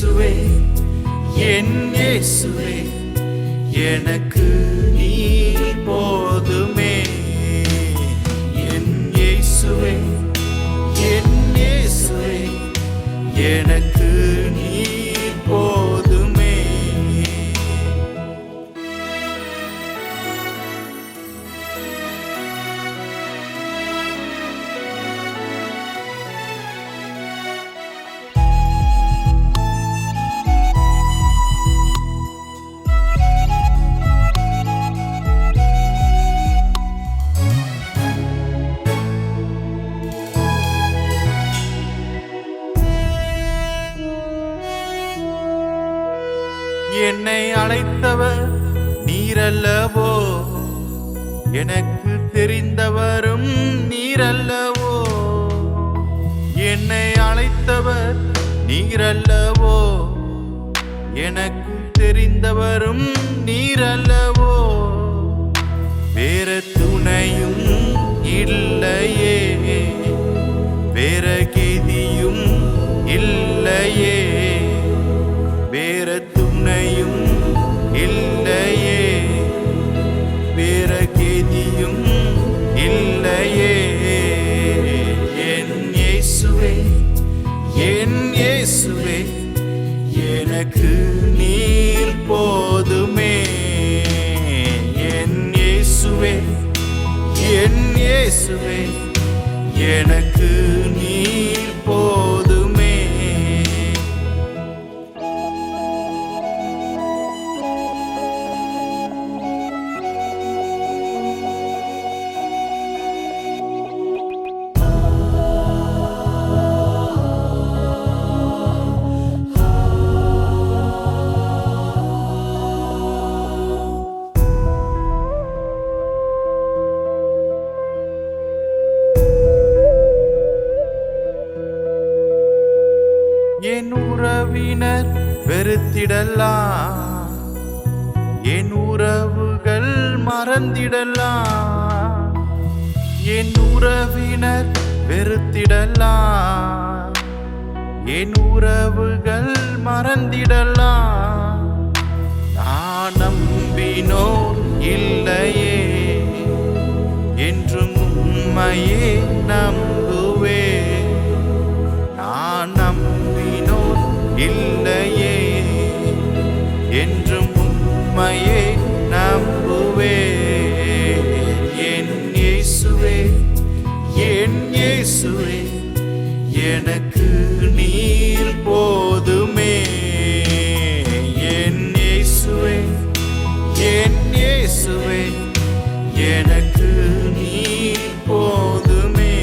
இயேசுவே என் இயேசுவே எனக்கு நீ போதுமே. என் இயேசுவே என் இயேசுவே எனக்கு நீ போதுமே. என்னை அழைத்தவர் நீரல்லவோ, எனக்கு தெரிந்தவரும் நீரல்லவோ. என்னை அழைத்தவர் நீரல்லவோ, எனக்கு தெரிந்தவரும் நீரல்லவோ. வேற துணையும் இல்லையே, வேற கெதியும் இல்லையே, வேற துணையும் இல்லையே, வேற கெதியும் இல்லையே. என் இயேசுவே என் இயேசுவே எனக்கு நீர் போதுமே. என் இயேசுவே என் இயேசுவே எனக்கு நீர் போதுமே. என் உறவினர் வெறுத்திடலாம், என் உறவுகள் மறந்திடலாம். என் உறவினர் வெறுத்திடலாம், என் உறவுகள் மறந்திடலாம். நான் நம்பினோர் இல்லையே, என்றும் உம்மையே நம்புவே. நான் நம்பினோர் இல்லையே, என்றும் உம்மையே நம்புவே. என் இயேசுவே என் இயேசுவே எனக்கு நீர் போதுமே. என் இயேசுவே என் இயேசுவே எனக்கு நீர் போதுமே.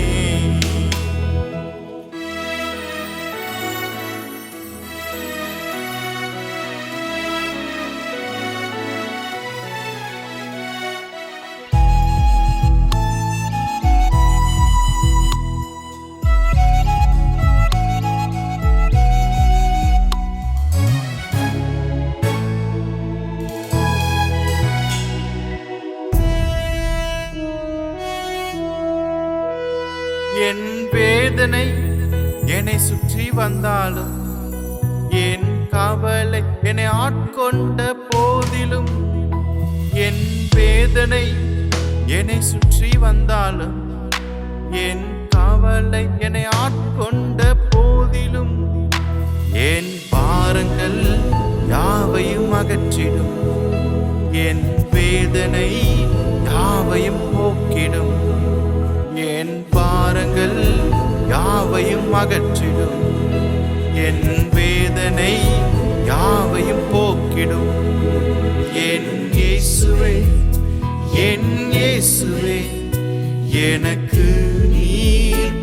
என் வேதனை என்னை சுற்றி வந்தாலும், என் கவலை என்னை ஆட்கொண்ட போதிலும், என் வேதனை என்னை சுற்றி வந்தாலும், என் கவலை என்னை ஆட்கொண்ட போதிலும், என் பாரங்கள் யாவையும் அகற்றிடும், என் வேதனை யாவையும் போக்கிடும். என் பாரங்கள் யாவையும் அகற்றிடும், என் வேதனை யாவையும் போக்கிடும். என் இயேசுவே என் இயேசுவே எனக்கு நீர்